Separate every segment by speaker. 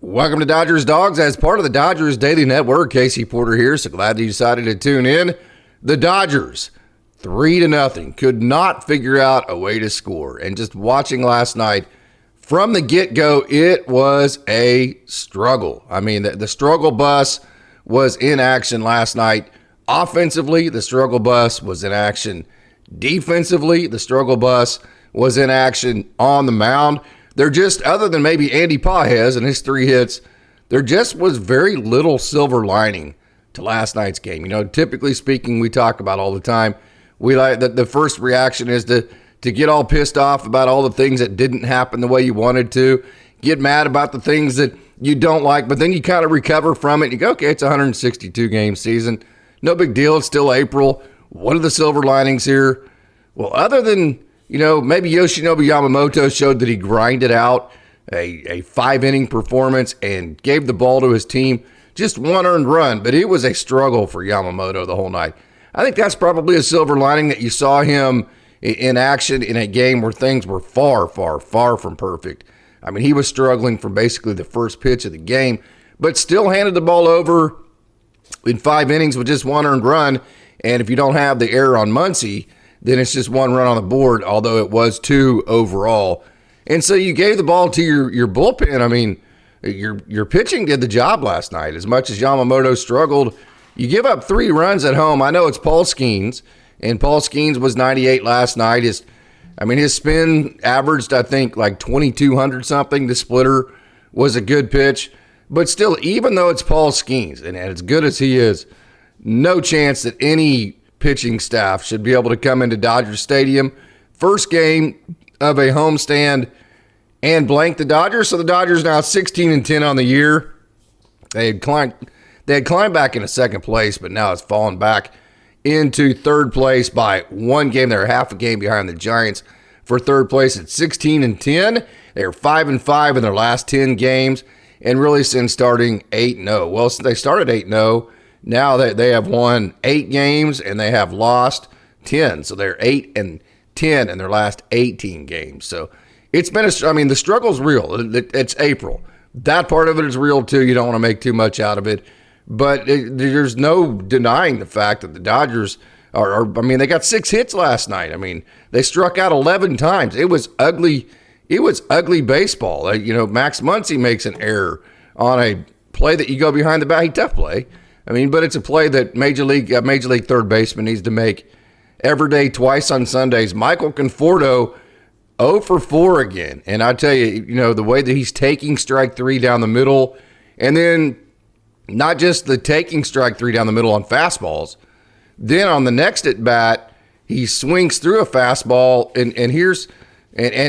Speaker 1: Welcome to Dodgers Dawgs. As part of the Dodgers Daily Network, Casey Porter here, so glad that you decided to tune in. The Dodgers, 3-0, could not figure out a way to score. And just watching last night, from the get-go, it was a struggle. I mean, the struggle bus was in action last night. Offensively, the struggle bus was in action. Defensively, the struggle bus was in action on the mound. There just, other than maybe Andy Pages and his 3 hits, there just was very little silver lining to last night's game. You know, typically speaking, we talk about all the time, we like that the first reaction is to get all pissed off about all the things that didn't happen the way you wanted to, get mad about the things that you don't like, but then you kind of recover from it. You go, okay, it's a 162-game season. No big deal. It's still April. What are the silver linings here? Well, other than, you know, maybe Yoshinobu Yamamoto showed that he grinded out a 5-inning performance and gave the ball to his team. Just 1 earned run, but it was a struggle for Yamamoto the whole night. I think that's probably a silver lining, that you saw him in action in a game where things were far, far, far from perfect. I mean, he was struggling from basically the first pitch of the game, but still handed the ball over in 5 innings with just 1 earned run. And if you don't have the error on Muncy, then it's just 1 run on the board, although it was 2 overall. And so you gave the ball to your bullpen. I mean, your pitching did the job last night. As much as Yamamoto struggled, you give up 3 runs at home. I know it's Paul Skeens, and Paul Skeens was 98 last night. His spin averaged, I think, like 2,200 something. The splitter was a good pitch. But still, even though it's Paul Skeens, and as good as he is, no chance that any pitching staff should be able to come into Dodger Stadium, first game of a homestand, and blank the Dodgers. So the Dodgers now 16-10 on the year. They had climbed back into second place, but now it's fallen back into third place by 1 game. They're half a game behind the Giants for third place at 16-10. They're 5-5 in their last 10 games, and really since starting 8-0. Well, since they started 8-0, now they have won 8 games and they have lost 10. So they're 8-10 in their last 18 games. So it's been the struggle's real. It's April. That part of it is real too. You don't want to make too much out of it. But there's no denying the fact that the Dodgers they got 6 hits last night. I mean, they struck out 11 times. It was ugly. It was ugly baseball. Max Muncy makes an error on a play that you go behind the bat. Tough play. But it's a play that Major League third baseman needs to make every day, twice on Sundays. Michael Conforto, 0 for 4 again. And I tell you, the way that he's taking strike 3 down the middle, and then not just the taking strike 3 down the middle on fastballs, then on the next at bat, he swings through a fastball, and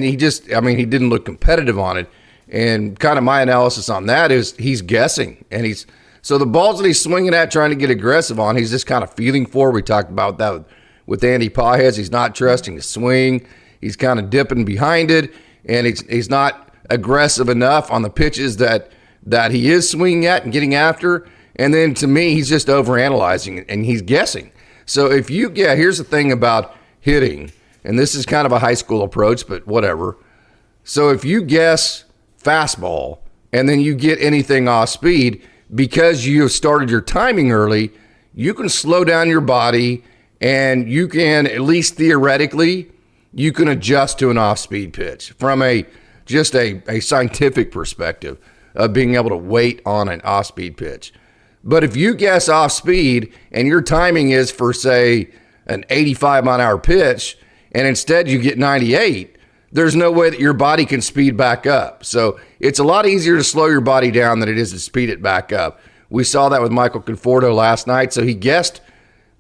Speaker 1: he just, he didn't look competitive on it. And kind of my analysis on that is he's guessing, and so the balls that he's swinging at, trying to get aggressive on, he's just kind of feeling for. We talked about that with Andy Pages. He's not trusting his swing. He's kind of dipping behind it, and he's not aggressive enough on the pitches that he is swinging at and getting after. And then to me, he's just overanalyzing it, and he's guessing. So here's the thing about hitting, and this is kind of a high school approach, but whatever. So if you guess fastball and then you get anything off speed, because you have started your timing early, you can slow down your body, and you can, at least theoretically, you can adjust to an off-speed pitch from a scientific perspective of being able to wait on an off-speed pitch. But if you guess off-speed and your timing is for, say, an 85-mile-an-hour pitch, and instead you get 98, there's no way that your body can speed back up. So it's a lot easier to slow your body down than it is to speed it back up. We saw that with Michael Conforto last night. So he guessed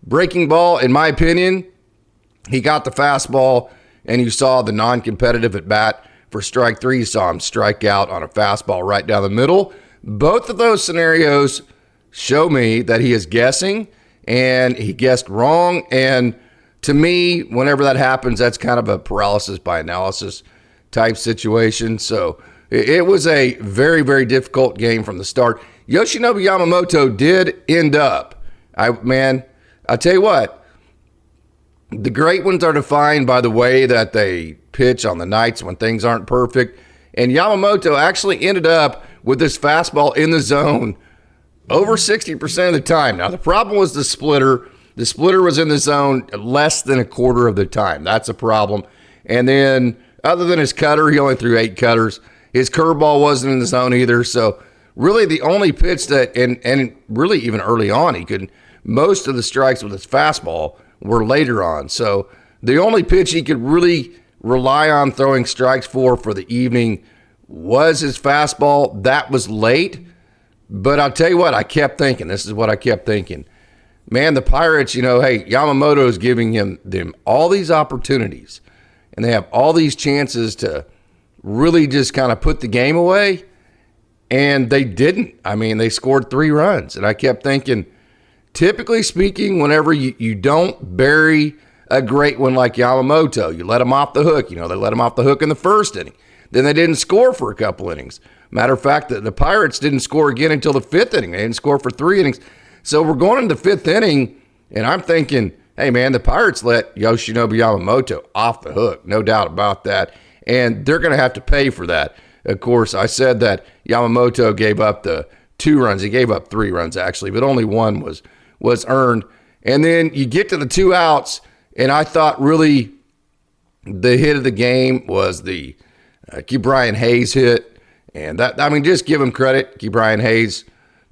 Speaker 1: breaking ball. In my opinion, he got the fastball, and you saw the non-competitive at bat for strike 3. You saw him strike out on a fastball right down the middle. Both of those scenarios show me that he is guessing, and he guessed wrong. And to me, whenever that happens, that's kind of a paralysis by analysis type situation. So it was a very, very difficult game from the start. Yoshinobu Yamamoto did end up. I'll tell you what, the great ones are defined by the way that they pitch on the nights when things aren't perfect. And Yamamoto actually ended up with this fastball in the zone over 60% of the time. Now, the problem was the splitter. The splitter was in the zone less than a quarter of the time. That's a problem. And then, other than his cutter, he only threw 8 cutters. His curveball wasn't in the zone either. So, really, the only pitch that, and really even early on, most of the strikes with his fastball were later on. So, the only pitch he could really rely on throwing strikes for the evening was his fastball. That was late. But I'll tell you what, I kept thinking. This is what I kept thinking. Man, the Pirates, hey, Yamamoto is giving them all these opportunities, and they have all these chances to really just kind of put the game away, and they didn't. I mean, they scored 3 runs, and I kept thinking, typically speaking, whenever you don't bury a great one like Yamamoto, you let him off the hook. They let him off the hook in the first inning. Then they didn't score for a couple innings. Matter of fact, the Pirates didn't score again until the 5th inning. They didn't score for 3 innings. So we're going into the 5th inning, and I'm thinking, hey, man, the Pirates let Yoshinobu Yamamoto off the hook. No doubt about that. And they're going to have to pay for that. Of course, I said that Yamamoto gave up the 2 runs. He gave up 3 runs, actually, but only 1 was earned. And then you get to the 2 outs, and I thought really the hit of the game was the Ke'Bryan Hayes hit. And just give him credit. Ke'Bryan Hayes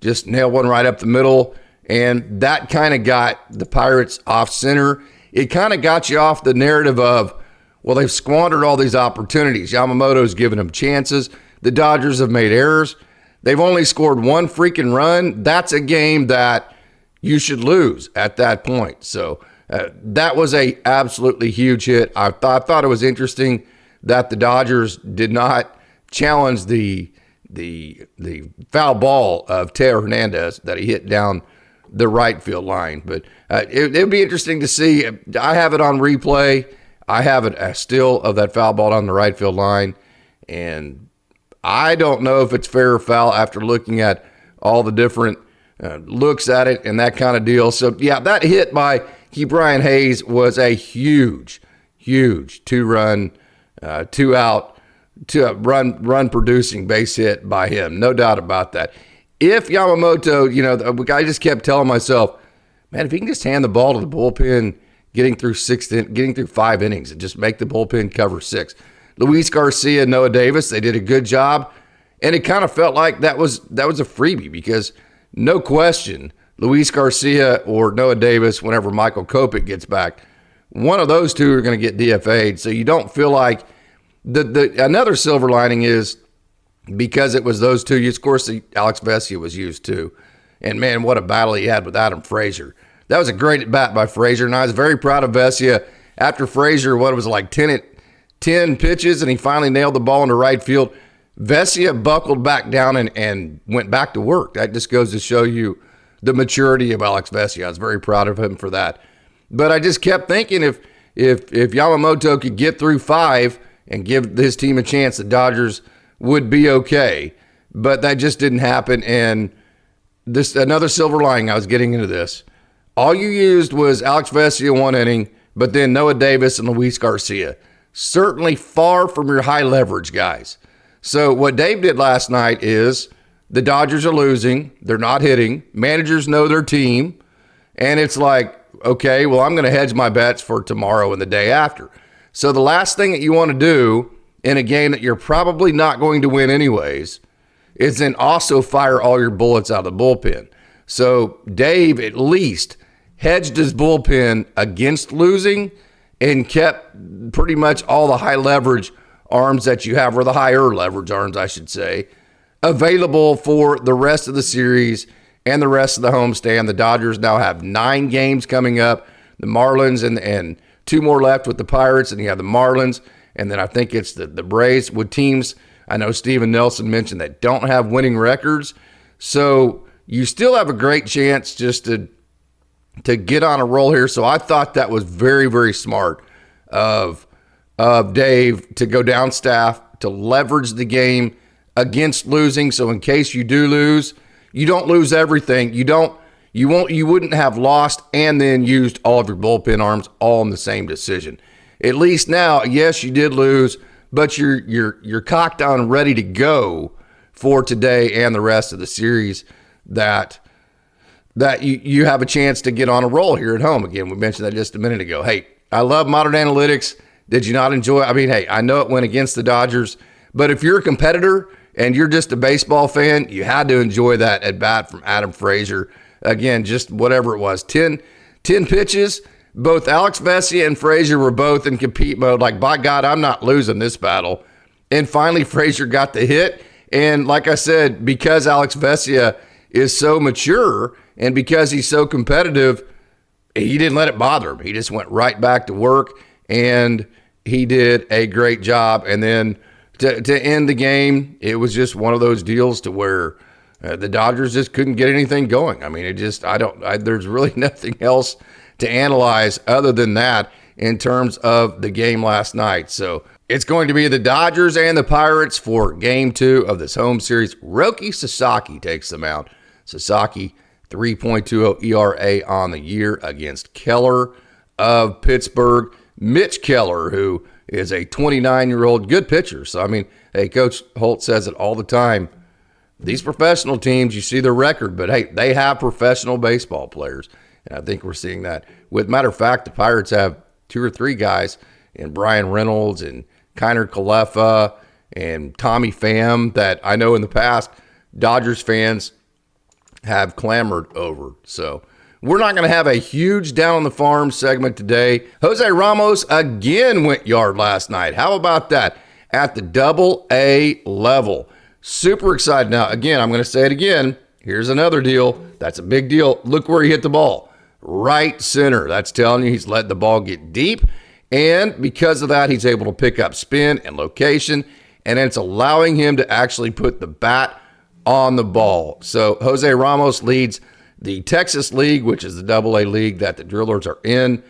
Speaker 1: just nailed one right up the middle. And that kind of got the Pirates off center. It kind of got you off the narrative of, well, they've squandered all these opportunities. Yamamoto's given them chances. The Dodgers have made errors. They've only scored 1 freaking run. That's a game that you should lose at that point. So that was a absolutely huge hit. I thought it was interesting that the Dodgers did not challenge the foul ball of Teo Hernandez that he hit down the right field line. But it would be interesting to see. I have it on replay. I have it still of that foul ball on the right field line. And I don't know if it's fair or foul after looking at all the different looks at it and that kind of deal. So, yeah, that hit by Ke'Bryan Hayes was a huge 2-run, 2-out, run producing base hit by him. No doubt about that. If Yamamoto, I just kept telling myself, man, if he can just hand the ball to the bullpen, getting through 5 innings and just make the bullpen cover 6. Luis Garcia, Noah Davis, they did a good job. And it kind of felt like that was a freebie because no question, Luis Garcia or Noah Davis, whenever Michael Kopech gets back, one of those two are going to get DFA'd. So you don't feel like another silver lining is because it was those two. Of course, Alex Vesia was used too. And, man, what a battle he had with Adam Frazier. That was a great at-bat by Frazier, and I was very proud of Vesia. After Frazier, 10 pitches, and he finally nailed the ball into right field, Vesia buckled back down and went back to work. That just goes to show you the maturity of Alex Vesia. I was very proud of him for that. But I just kept thinking if Yamamoto could get through 5 and give his team a chance, the Dodgers would be okay. But that just didn't happen. And this another silver lining, I was getting into this. All you used was Alex Vesia 1 inning, but then Noah Davis and Luis Garcia. Certainly far from your high leverage guys. So what Dave did last night is the Dodgers are losing. They're not hitting. Managers know their team. And it's like, okay, well, I'm going to hedge my bets for tomorrow and the day after. So the last thing that you want to do in a game that you're probably not going to win anyways is then also fire all your bullets out of the bullpen. So Dave at least hedged his bullpen against losing and kept pretty much all the high leverage arms that you have, or the higher leverage arms, I should say, available for the rest of the series and the rest of the homestand. The Dodgers now have 9 games coming up. The Marlins and 2 more left with the Pirates, and you have the Marlins, and then I think it's the Braves with teams, I know Steven Nelson mentioned, that don't have winning records. So you still have a great chance just to get on a roll here. So I thought that was very, very smart of Dave to go down staff, to leverage the game against losing. So in case you do lose, you don't lose everything. You wouldn't have lost and then used all of your bullpen arms all in the same decision. At least now, yes, you did lose, but you're cocked on, ready to go for today and the rest of the series that you have a chance to get on a roll here at home. Again, we mentioned that just a minute ago. Hey, I love modern analytics. Did you not enjoy it? I mean, hey, I know it went against the Dodgers, but if you're a competitor and you're just a baseball fan, you had to enjoy that at bat from Adam Frazier. Again, just whatever it was, 10 pitches. Both Alex Vesia and Frazier were both in compete mode. Like, by God, I'm not losing this battle. And finally, Frazier got the hit. And like I said, because Alex Vesia is so mature and because he's so competitive, he didn't let it bother him. He just went right back to work, and he did a great job. And then to end the game, it was just one of those deals to where the Dodgers just couldn't get anything going. I mean, there's really nothing else to analyze other than that in terms of the game last night. So it's going to be the Dodgers and the Pirates for Game 2 of this home series. Roki Sasaki takes them out. Sasaki, 3.20 ERA on the year against Keller of Pittsburgh. Mitch Keller, who is a 29-year-old good pitcher. So, I mean, hey, Coach Holt says it all the time. These professional teams, you see their record, but, hey, they have professional baseball players. And I think we're seeing that. With matter of fact, the Pirates have 2 or 3 guys in Brian Reynolds and Kiner Kalefa and Tommy Pham that I know in the past Dodgers fans have clamored over. So we're not going to have a huge down on the farm segment today. Jose Ramos again went yard last night. How about that? At the Double-A level. Super excited. Now, again, I'm going to say it again. Here's another deal. That's a big deal. Look where he hit the ball. Right center. That's telling you he's letting the ball get deep. And because of that, he's able to pick up spin and location. And it's allowing him to actually put the bat on the ball. So Jose Ramos leads the Texas League, which is the Double-A league that the Drillers are in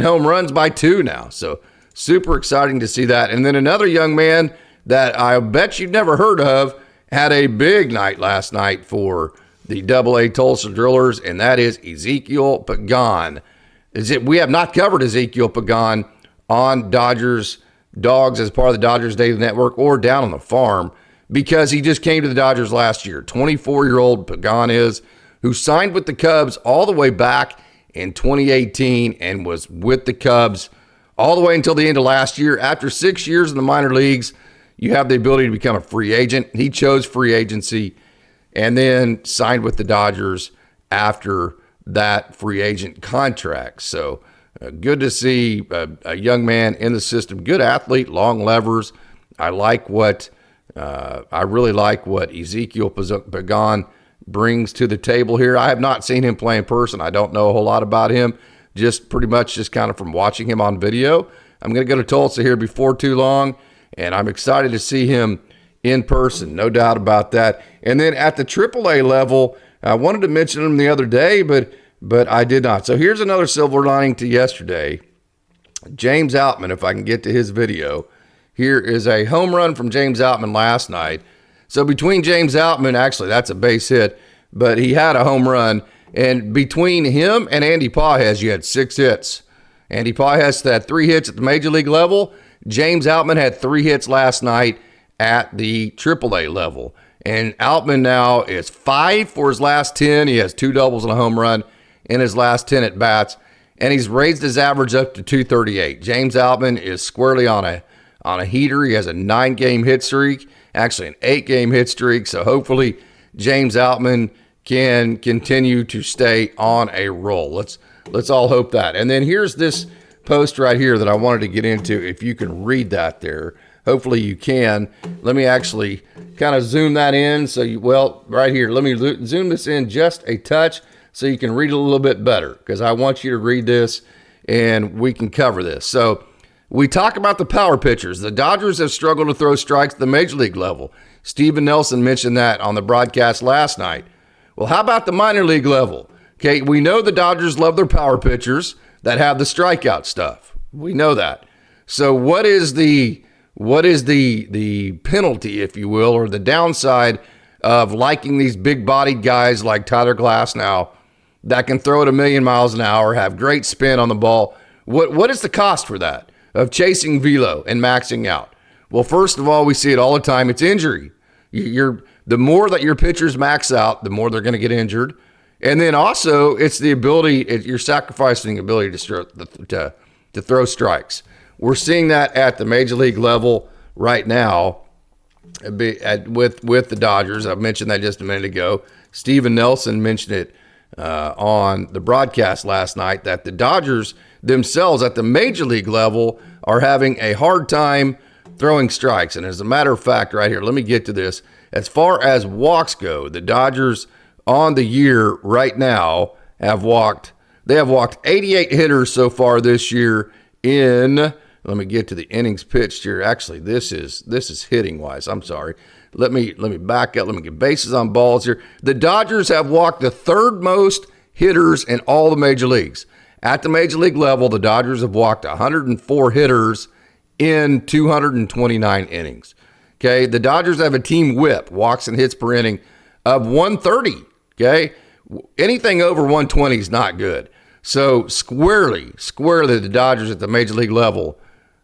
Speaker 1: home runs by 2 now. So super exciting to see that. And then another young man that I bet you've never heard of had a big night last night for the Double-A Tulsa Drillers, and that is Ezekiel Pagan. We have not covered Ezekiel Pagan on Dawgs as part of the Dodgers Daily Network or down on the farm because he just came to the Dodgers last year. 24-year-old Pagan is, who signed with the Cubs all the way back in 2018 and was with the Cubs all the way until the end of last year. After 6 years in the minor leagues, you have the ability to become a free agent. He chose free agency and then signed with the Dodgers after that free agent contract. So good to see a young man in the system, good athlete, long levers. I really like what Ezekiel Pagan brings to the table here. I have not seen him play in person. I don't know a whole lot about him, just pretty much just kind of from watching him on video. I'm going to go to Tulsa here before too long, and I'm excited to see him in person, no doubt about that. And then at the AAA level, I wanted to mention him the other day, but I did not. So here's another silver lining to yesterday. James Outman, if I can get to his video. Here is a home run from James Outman last night. So between James Outman, actually that's a base hit, but he had a home run. And between him and Andy Pages, you had 6 hits. Andy Pages had 3 hits at the major league level. James Outman had 3 hits last night at the AAA level. And Outman now is 5 for his last 10. He has 2 doubles and a home run in his last 10 at bats. And he's raised his average up to 238. James Outman is squarely on a heater. He has a 9-game hit streak, actually an 8-game hit streak. So hopefully James Outman can continue to stay on a roll. Let's all hope that. And then here's this post right here that I wanted to get into. If you can read that there, hopefully you can. Let me actually kind of zoom that in. Right here, let me zoom this in just a touch so you can read it a little bit better, because I want you to read this and we can cover this. So we talk about the power pitchers. The Dodgers have struggled to throw strikes at the major league level. Steven Nelson mentioned that on the broadcast last night. Well, how about the minor league level? Okay, we know the Dodgers love their power pitchers that have the strikeout stuff. We know that. So what is the penalty, if you will, or the downside of liking these big-bodied guys like Tyler Glasnow that can throw it 1,000,000 miles an hour, have great spin on the ball? What is the cost for that, of chasing velo and maxing out? Well, first of all, we see it all the time. It's injury. You're the more that your pitchers max out, the more they're going to get injured. And then also, it's the ability, you're sacrificing the ability to throw strikes. We're seeing that at the major league level right now with the Dodgers. I mentioned that just a minute ago. Steven Nelson mentioned it on the broadcast last night, that the Dodgers themselves at the major league level are having a hard time throwing strikes. And as a matter of fact, right here, let me get to this. As far as walks go, the Dodgers on the year right now have walked 88 hitters so far this year in, let me get to the innings pitched here. Actually, this is hitting wise. I'm sorry. Let me back up. Let me get bases on balls here. The Dodgers have walked the third most hitters in all the major leagues. At the major league level, the Dodgers have walked 104 hitters in 229 innings. Okay, the Dodgers have a team whip, walks and hits per inning, of 130. Okay, anything over 120 is not good. So squarely, the Dodgers at the major league level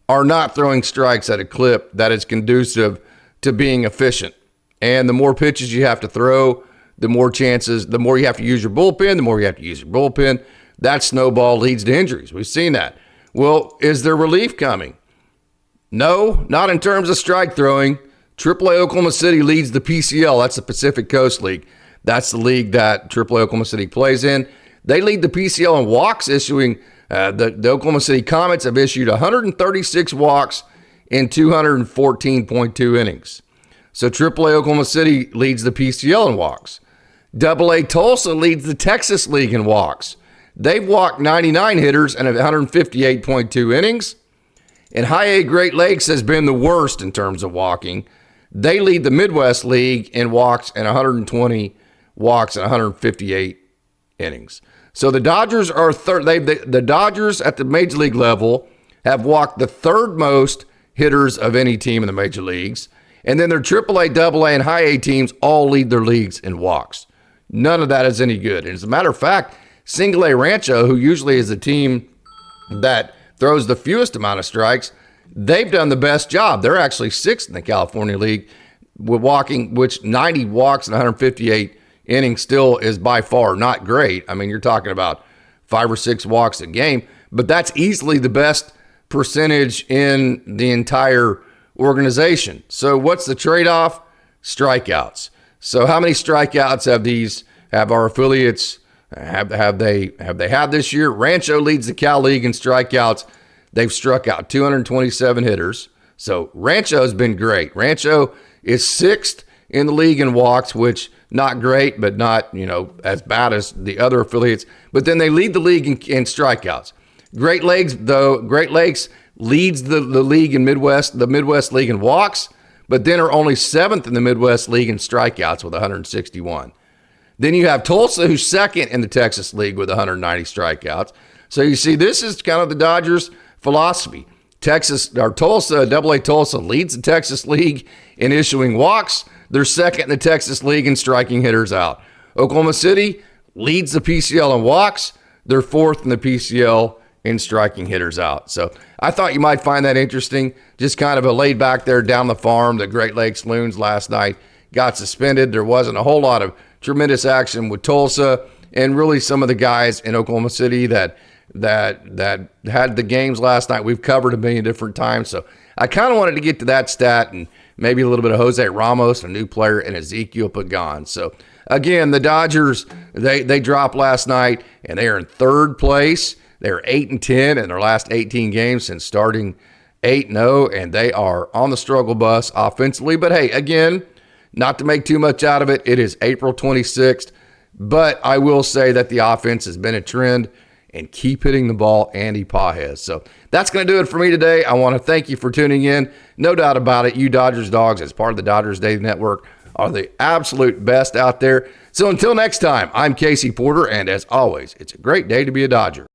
Speaker 1: are not throwing strikes at a clip that is conducive to being efficient. And the more pitches you have to throw, the more chances, the more you have to use your bullpen, that snowball leads to injuries. We've seen that. Well, is there relief coming? No, not in terms of strike throwing. AAA Oklahoma City leads the PCL. That's the Pacific Coast League. That's the league that AAA Oklahoma City plays in. They lead the PCL in walks, issuing the Oklahoma City Comets have issued 136 walks in 214.2 innings. So AAA Oklahoma City leads the PCL in walks. AA Tulsa leads the Texas League in walks. They've walked 99 hitters and 158.2 innings. And High A Great Lakes has been the worst in terms of walking. They lead the Midwest League in walks and 120 walks and 158 innings. So the Dodgers are third. The Dodgers at the major league level have walked the third most hitters of any team in the major leagues. And then their AAA, AA, and High A teams all lead their leagues in walks. None of that is any good. And as a matter of fact, Single A Rancho, who usually is the team that throws the fewest amount of strikes, they've done the best job. They're actually sixth in the California League with walking, which 90 walks and 158 innings still is by far not great. I mean, you're talking about 5 or 6 walks a game, but that's easily the best percentage in the entire organization. So what's the trade-off? Strikeouts. So how many strikeouts have our affiliates have they had this year? Rancho leads the Cal League in strikeouts. They've struck out 227 hitters. So Rancho's been great. Rancho is sixth in the league in walks, which not great, but not, as bad as the other affiliates. But then they lead the league in strikeouts. Great Lakes leads the league in the Midwest League in walks, but then are only seventh in the Midwest League in strikeouts with 161. Then you have Tulsa, who's second in the Texas League with 190 strikeouts. So you see, this is kind of the Dodgers' philosophy. Tulsa, AA Tulsa leads the Texas League in issuing walks. They're second in the Texas League in striking hitters out. Oklahoma City leads the PCL in walks. They're fourth in the PCL in striking hitters out. So I thought you might find that interesting. Just kind of a laid back there down the farm. The Great Lakes Loons last night got suspended. There wasn't a whole lot of tremendous action with Tulsa, and really some of the guys in Oklahoma City that had the games last night we've covered a million different times. So I kind of wanted to get to that stat and maybe a little bit of Jose Ramos, a new player, and Ezekiel Pagan. So again, the Dodgers, they dropped last night, and they are in third place. They're 8-10 in their last 18 games since starting 8-0, and they are on the struggle bus offensively. But hey, again, not to make too much out of it, it is April 26th, but I will say that the offense has been a trend, and keep hitting the ball, Andy Pajes. So that's going to do it for me today. I want to thank you for tuning in. No doubt about it, you Dodgers dogs, as part of the Dodgers Daily Network, are the absolute best out there. So until next time, I'm Casey Porter, and as always, it's a great day to be a Dodger.